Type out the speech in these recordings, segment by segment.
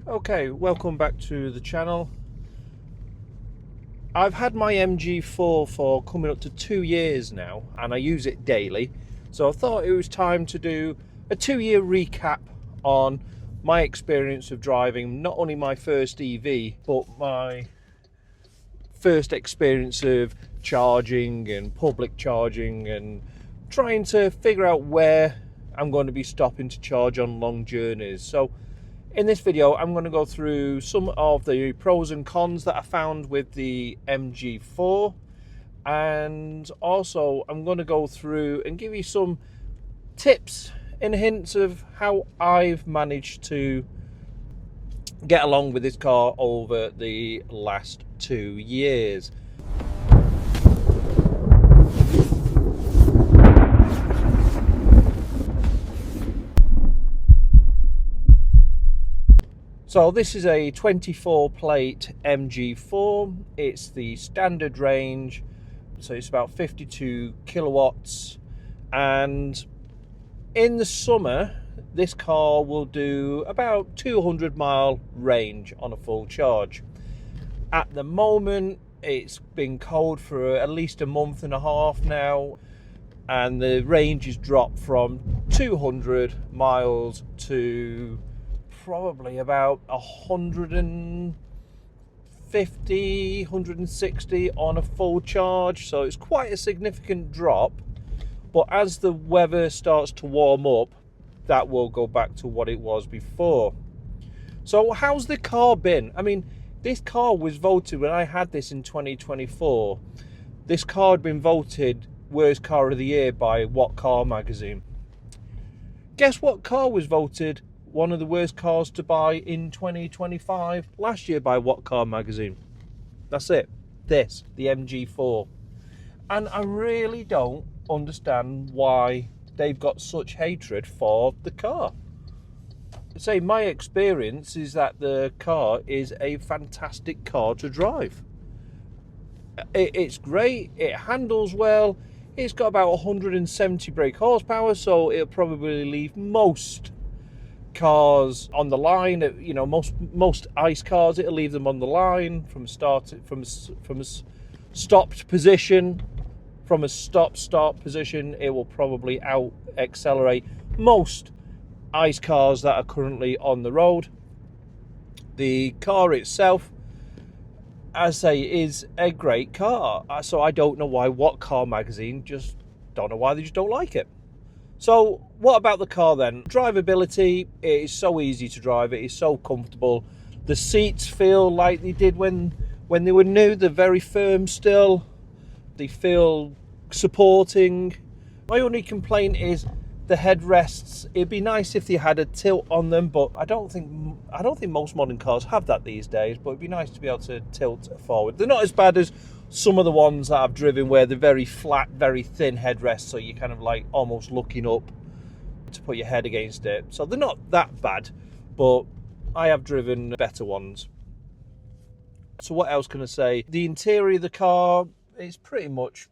Okay, welcome back to the channel. I've had my MG4 for coming up to 2 years now, and I use it daily. So I thought it was time to do a 2-year recap on my experience of driving not only my first EV, but my first experience of charging and public charging, and trying to figure out where I'm going to be stopping to charge on long journeys. So in this video, I'm going to go through some of the pros and cons that I found with the MG4, and also I'm going to go through and give you some tips and hints of how I've managed to get along with this car over the last 2 years. So this is a 24 plate MG4. It's the standard range, so it's about 52 kilowatts, and in the summer this car will do about 200-mile range on a full charge. At the moment it's been cold for at least a month and a half now, and the range has dropped from 200 miles to probably about 150, 160 on a full charge. So it's quite a significant drop, but as the weather starts to warm up, that will go back to what it was before. So how's the car been? I mean, this car was voted, when I had this in 2024, this car had been voted worst car of the year by What Car magazine. Guess what car was voted one of the worst cars to buy in 2025 last year by What Car magazine? That's it. This, the MG4. And I really don't understand why they've got such hatred for the car. Say, my experience is that the car is a fantastic car to drive. It's great, it handles well, it's got about 170 brake horsepower, so it'll probably leave most cars on the line. You know, most ICE cars, it'll leave them on the line from a stopped position. From a stop position, it will probably out accelerate most ICE cars that are currently on the road. The car itself, as I say, is a great car. So I don't know why What Car magazine they just don't like it. So what about the car then? Drivability, it is so easy to drive, it is so comfortable. The seats feel like they did when they were new. They're very firm still. They feel supporting. My only complaint is the headrests. It'd be nice if they had a tilt on them, but I don't think most modern cars have that these days. But it'd be nice to be able to tilt forward. They're not as bad as some of the ones that I've driven where they're very flat, very thin headrests, so you're kind of like almost looking up to put your head against it. So they're not that bad, but I have driven better ones. So what else can I say? The interior of the car is pretty much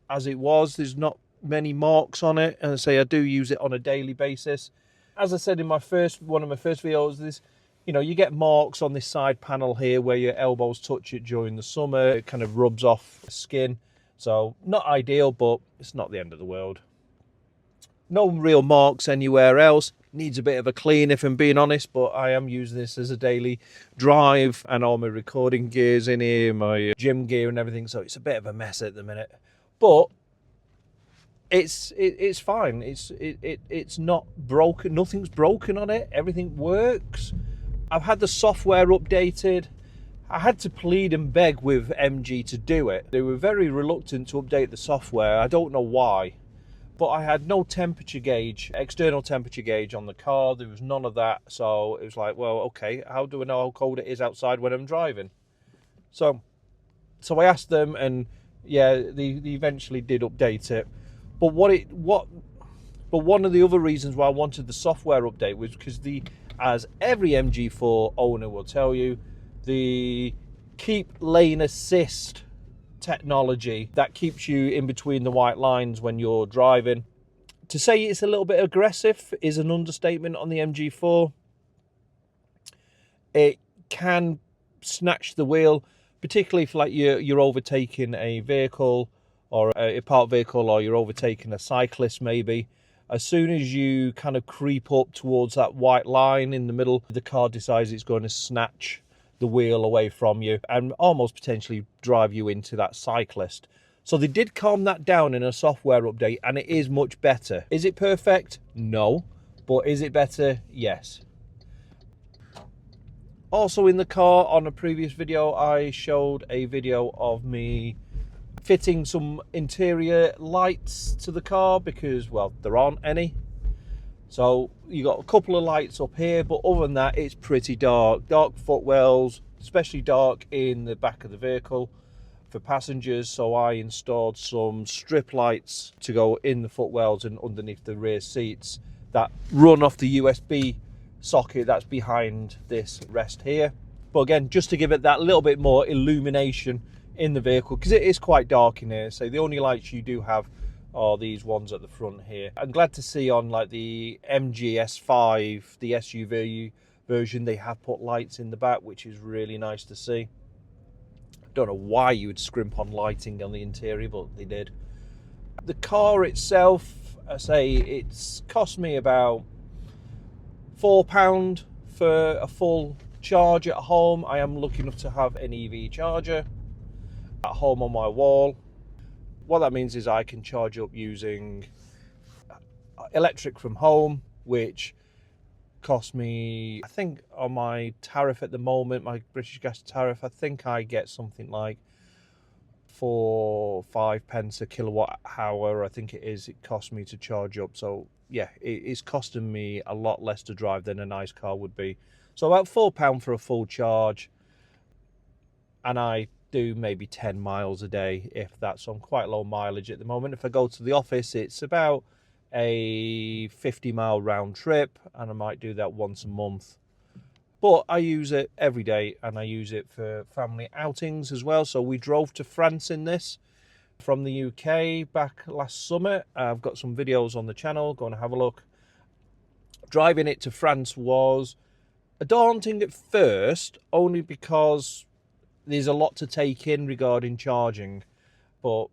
as it was. There's not many marks on it, and I say I do use it on a daily basis. As I said in one of my first videos, you get marks on this side panel here where your elbows touch it during the summer. It kind of rubs off the skin, so not ideal, but it's not the end of the world. No real marks anywhere else. Needs a bit of a clean, if I'm being honest, but I am using this as a daily drive, and all my recording gear's in here, my gym gear and everything, so it's a bit of a mess at the minute. But it's fine. It's not broken. Nothing's broken on it. Everything works. I've had the software updated. I had to plead and beg with MG to do it. They were very reluctant to update the software. I don't know why. But I had no temperature gauge, external temperature gauge on the car. There was none of that. So it was like, well, okay, how do I know how cold it is outside when I'm driving? So I asked them, and yeah, they eventually did update it. But one of the other reasons why I wanted the software update was because as every MG4 owner will tell you, the keep lane assist technology that keeps you in between the white lines when you're driving. To say it's a little bit aggressive is an understatement on the MG4. It can snatch the wheel, particularly if like you're overtaking a vehicle or a parked vehicle, or you're overtaking a cyclist maybe. As soon as you kind of creep up towards that white line in the middle, the car decides it's going to snatch the wheel away from you and almost potentially drive you into that cyclist. So they did calm that down in a software update, and it is much better. Is it perfect? No. But is it better? Yes. Also in the car, on a previous video, I showed a video of me fitting some interior lights to the car because, well, there aren't any. So you got a couple of lights up here, but other than that, it's pretty dark. Dark footwells, especially dark in the back of the vehicle for passengers. So I installed some strip lights to go in the footwells and underneath the rear seats that run off the USB socket that's behind this rest here. But again, just to give it that little bit more illumination in the vehicle, because it is quite dark in here. So the only lights you do have are these ones at the front here. I'm glad to see on like the MG5, the SUV version, they have put lights in the back, which is really nice to see. I don't know why you would scrimp on lighting on the interior, but they did. The car itself, I say, it's cost me about £4 for a full charge at home. I am lucky enough to have an EV charger at home on my wall. What that means is I can charge up using electric from home, which costs me, I think on my tariff at the moment, my British Gas tariff, I think I get something like 5 pence a kilowatt hour, I think it is, it costs me to charge up. So yeah, it's costing me a lot less to drive than a nice car would be. So about £4 for a full charge, and I do maybe 10 miles a day, if that's on quite low mileage at the moment. If I go to the office, it's about a 50-mile round trip, and I might do that once a month. But I use it every day, and I use it for family outings as well. So we drove to France in this from the UK back last summer. I've got some videos on the channel, go and have a look. Driving it to France was daunting at first, only because there's a lot to take in regarding charging. But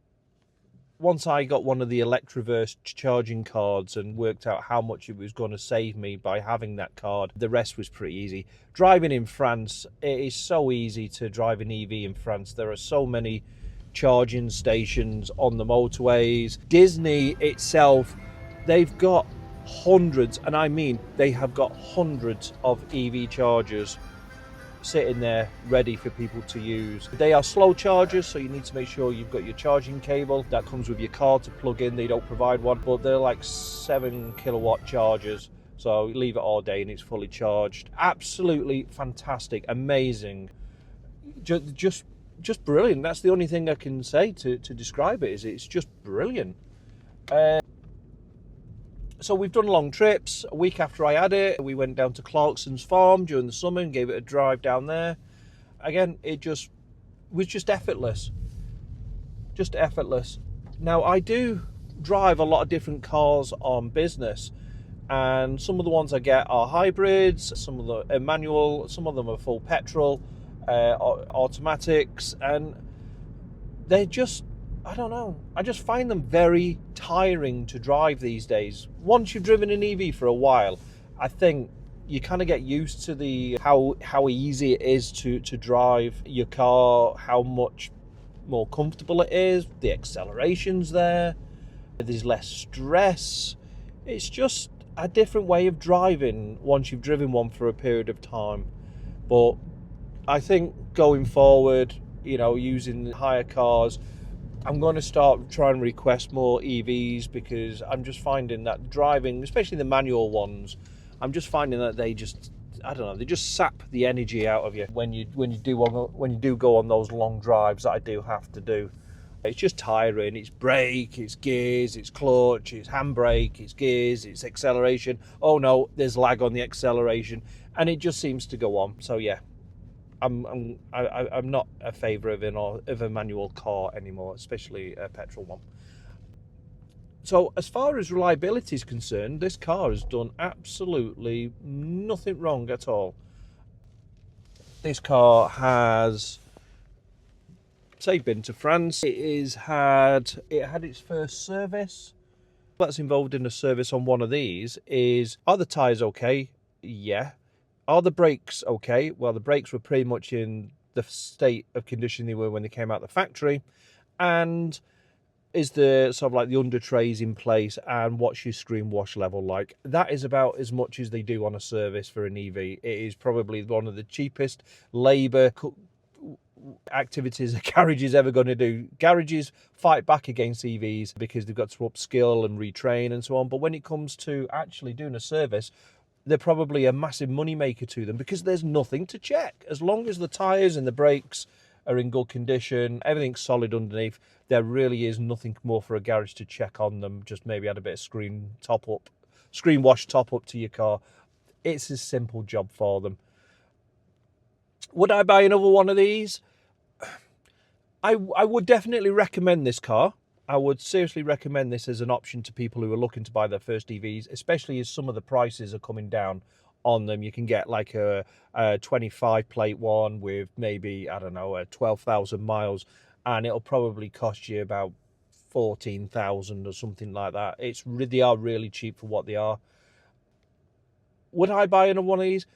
once I got one of the Electroverse charging cards and worked out how much it was going to save me by having that card, the rest was pretty easy. Driving in France, it is so easy to drive an EV in France. There are so many charging stations on the motorways. Disney itself, they've got hundreds, and I mean they have got hundreds of EV chargers sitting there ready for people to use. They are slow chargers, so you need to make sure you've got your charging cable that comes with your car to plug in. They don't provide one, but they're like 7 kilowatt chargers, so you leave it all day and it's fully charged. Absolutely fantastic, amazing, just brilliant. That's the only thing I can say to describe it, is it's just brilliant. So we've done long trips. A week after I had it, we went down to Clarkson's farm during the summer and gave it a drive down there. Again, it was just effortless. Just effortless. Now, I do drive a lot of different cars on business, and some of the ones I get are hybrids, some of them are manual, some of them are full petrol, automatics, and they're just, I don't know, I just find them very tiring to drive these days. Once you've driven an EV for a while, I think you kind of get used to how easy it is to drive your car, how much more comfortable it is, the acceleration's there's less stress. It's just a different way of driving once you've driven one for a period of time. But I think going forward, you know, using hire cars, I'm going to start trying to request more EVs, because I'm just finding that driving, especially the manual ones, I'm just finding that they just, I don't know, they just sap the energy out of you when you do go on those long drives that I do have to do. It's just tiring. It's brake, it's gears, it's clutch, it's handbrake, it's gears, it's acceleration. Oh no, there's lag on the acceleration, and it just seems to go on. So yeah, I'm not a favourite of a manual car anymore, especially a petrol one. So as far as reliability is concerned, this car has done absolutely nothing wrong at all. This car has, say, been to France. It had its first service. That's involved in a service on one of these is, are the tyres okay? Yeah. Are the brakes okay? Well, the brakes were pretty much in the state of condition they were when they came out of the factory. And is the sort of like the under trays in place, and what's your screen wash level like? That is about as much as they do on a service for an EV. It is probably one of the cheapest labour activities a garage is ever going to do. Garages fight back against EVs because they've got to upskill and retrain and so on, but when it comes to actually doing a service, they're probably a massive money maker to them because there's nothing to check. As long as the tyres and the brakes are in good condition, everything's solid underneath, there really is nothing more for a garage to check on them. Just maybe add a bit of screen wash top up to your car. It's a simple job for them. Would I buy another one of these? I would definitely recommend this car. I would seriously recommend this as an option to people who are looking to buy their first EVs, especially as some of the prices are coming down on them. You can get like a 25 plate one with maybe, I don't know, 12,000 miles, and it'll probably cost you about 14,000 or something like that. They are really cheap for what they are. Would I buy another one of these?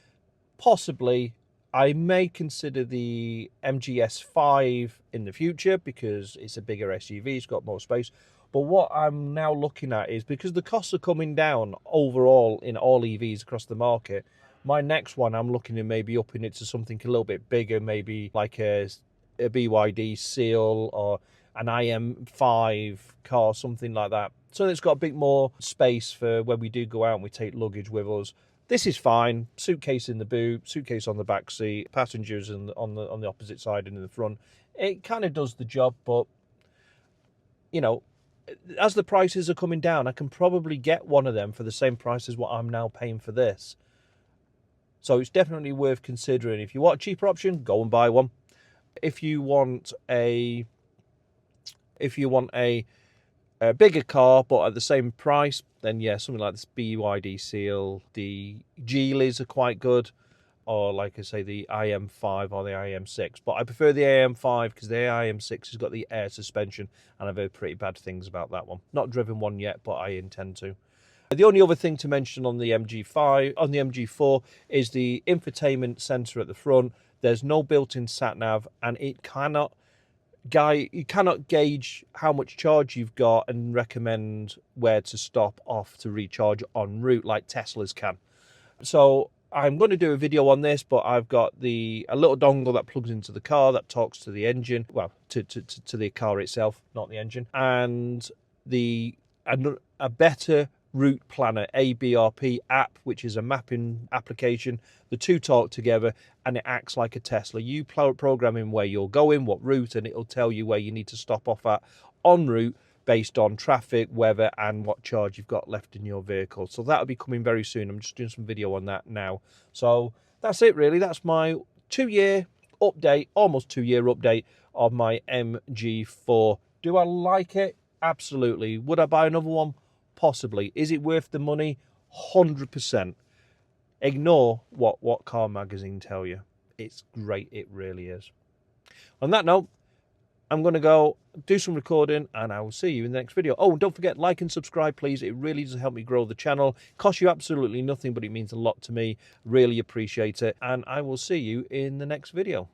Possibly. I may consider the MG5 in the future because it's a bigger SUV, it's got more space. But what I'm now looking at is, because the costs are coming down overall in all EVs across the market, my next one I'm looking at maybe upping it to something a little bit bigger, maybe like a BYD Seal or an IM5 car, something like that. So it's got a bit more space for when we do go out and we take luggage with us. This is fine. Suitcase in the boot, suitcase on the back seat, passengers on the opposite side and in the front. It kind of does the job, but you know, as the prices are coming down, I can probably get one of them for the same price as what I'm now paying for this. So it's definitely worth considering. If you want a cheaper option, go and buy one. If you want a bigger car but at the same price, then yeah, something like this BYD Seal. The Geelys are quite good, or like I say, the IM5 or the IM6. But I prefer the IM5 because the IM6 has got the air suspension, and I've heard pretty bad things about that one. Not driven one yet, but I intend to. The only other thing to mention on the MG4 is the infotainment center at the front. There's no built-in sat-nav, and you cannot gauge how much charge you've got and recommend where to stop off to recharge en route like Teslas can. So I'm going to do a video on this, but I've got a little dongle that plugs into the car that talks to the engine, well, to the car itself, not the engine, and a better route planner, ABRP app, which is a mapping application. The two talk together and it acts like a Tesla. You program in where you're going, what route, and it'll tell you where you need to stop off at en route based on traffic, weather, and what charge you've got left in your vehicle. So that'll be coming very soon. I'm just doing some video on that now. So that's it really. That's my 2-year update, almost 2-year update of my MG4. Do I like it? Absolutely. Would I buy another one? Possibly. Is it worth the money? 100%. Ignore what Car Magazine tell you. It's great. It really is. On that note, I'm going to go do some recording and I will see you in the next video. Oh, and don't forget, like and subscribe, please. It really does help me grow the channel. Costs you absolutely nothing, but it means a lot to me. Really appreciate it. And I will see you in the next video.